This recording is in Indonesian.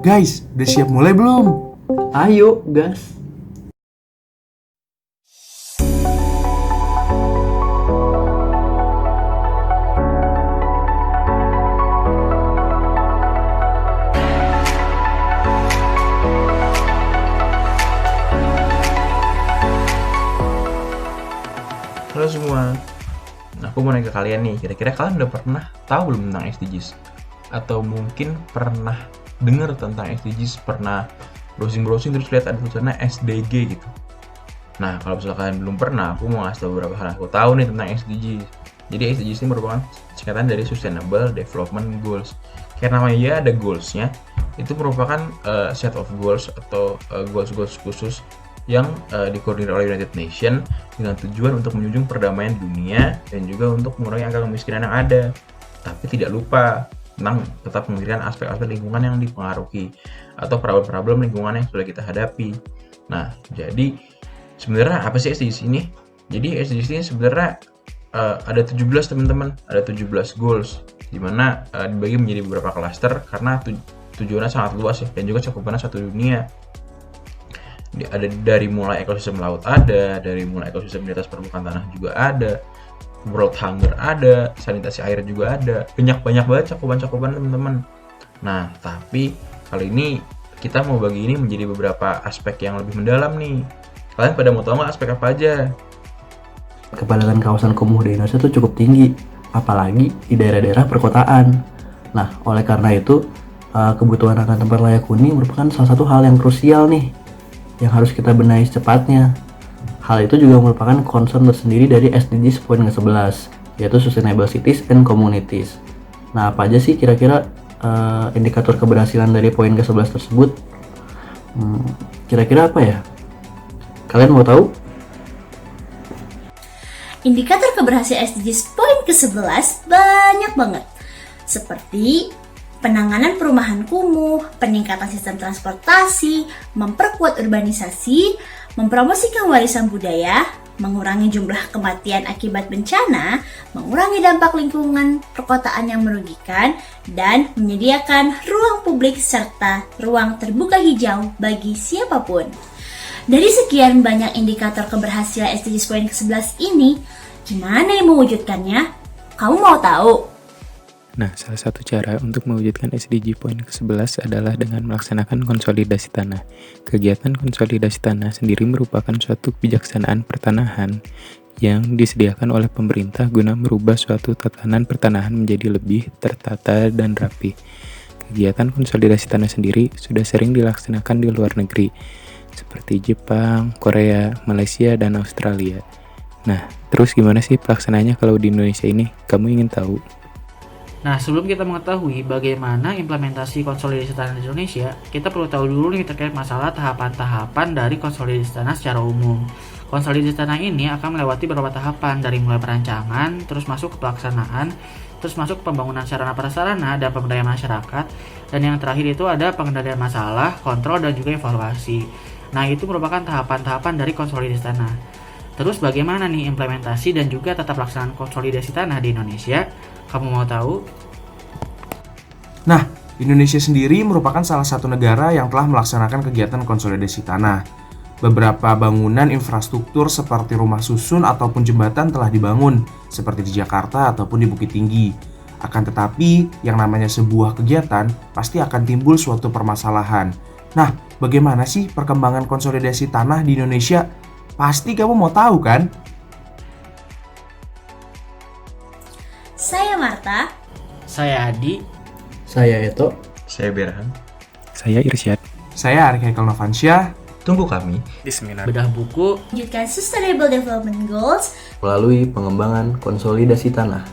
Guys, udah siap mulai belum? Ayo, gas. Halo semua, aku mau nanya ke kalian nih, kira-kira kalian udah pernah tahu belum tentang SDGs? Atau mungkin pernah dengar tentang SDGs, pernah browsing-browsing terus lihat ada tulisannya SDG gitu. Nah, kalau misalnya kalian belum pernah, aku mau ngasih tahu beberapa hal yang aku tahu nih tentang SDGs. Jadi SDGs ini merupakan singkatan dari Sustainable Development Goals. Kayak namanya ya ada goals-nya, itu merupakan set of goals atau goals-goals khusus yang dikoordinir oleh United Nations dengan tujuan untuk menjunjung perdamaian dunia dan juga untuk mengurangi angka kemiskinan yang ada. Tapi tidak lupa tentang tetap memikirkan aspek-aspek lingkungan yang dipengaruhi atau problem-problem lingkungan yang sudah kita hadapi. Nah, jadi sebenarnya apa sih SDGs ini? Jadi SDGs ini sebenarnya ada 17 teman-teman, ada 17 goals di mana dibagi menjadi beberapa klaster karena tujuannya sangat luas ya dan juga cakupannya satu dunia. Ada dari mulai ekosistem laut ada, dari mulai ekosistem di atas permukaan tanah juga ada, world hunger ada, sanitasi air juga ada, banyak banget cakupan teman-teman. Nah, tapi kali ini kita mau bagi ini menjadi beberapa aspek yang lebih mendalam nih. Kalian pada mau tahu nggak aspek apa aja? Kepadatan kawasan kumuh di Indonesia tuh cukup tinggi, apalagi di daerah-daerah perkotaan. Nah, oleh karena itu, kebutuhan akan tempat layak huni merupakan salah satu hal yang krusial nih, yang harus kita benahi secepatnya. Hal itu juga merupakan concern tersendiri dari SDGs poin ke-11, yaitu Sustainable Cities and Communities. Nah, apa aja sih kira-kira indikator keberhasilan dari poin ke-11 tersebut? Kira-kira apa ya? Kalian mau tahu? Indikator keberhasilan SDGs poin ke-11 banyak banget. Seperti penanganan perumahan kumuh, peningkatan sistem transportasi, memperkuat urbanisasi, mempromosikan warisan budaya, mengurangi jumlah kematian akibat bencana, mengurangi dampak lingkungan perkotaan yang merugikan, dan menyediakan ruang publik serta ruang terbuka hijau bagi siapapun. Dari sekian banyak indikator keberhasilan SDGs poin ke-11 ini, gimana yang mewujudkannya? Kamu mau tahu? Nah, salah satu cara untuk mewujudkan SDG poin ke-11 adalah dengan melaksanakan konsolidasi tanah. Kegiatan konsolidasi tanah sendiri merupakan suatu kebijaksanaan pertanahan yang disediakan oleh pemerintah guna merubah suatu tatanan pertanahan menjadi lebih tertata dan rapi. Kegiatan konsolidasi tanah sendiri sudah sering dilaksanakan di luar negeri, seperti Jepang, Korea, Malaysia, dan Australia. Nah, terus gimana sih pelaksanaannya kalau di Indonesia ini? Kamu ingin tahu? Nah, sebelum kita mengetahui bagaimana implementasi konsolidasi tanah di Indonesia, kita perlu tahu dulu nih terkait masalah tahapan-tahapan dari konsolidasi tanah secara umum. Konsolidasi tanah ini akan melewati beberapa tahapan, dari mulai perancangan, terus masuk ke pelaksanaan, terus masuk ke pembangunan sarana prasarana dan pemberdayaan masyarakat, dan yang terakhir itu ada pengendalian masalah, kontrol, dan juga evaluasi. Nah, itu merupakan tahapan-tahapan dari konsolidasi tanah. Terus bagaimana nih implementasi dan juga tata pelaksanaan konsolidasi tanah di Indonesia? Kamu mau tahu? Nah, Indonesia sendiri merupakan salah satu negara yang telah melaksanakan kegiatan konsolidasi tanah. Beberapa bangunan infrastruktur seperti rumah susun ataupun jembatan telah dibangun, seperti di Jakarta ataupun di Bukit Tinggi. Akan tetapi, yang namanya sebuah kegiatan pasti akan timbul suatu permasalahan. Nah, bagaimana sih perkembangan konsolidasi tanah di Indonesia? Pasti kamu mau tahu kan? Saya Marta. Saya Adi. Saya Eto. Saya Berhan. Saya Irsyad. Saya Arik Haikal Novansyah. Tunggu kami Di seminar Bedah buku Wujudkan Sustainable Development Goals Melalui pengembangan konsolidasi tanah.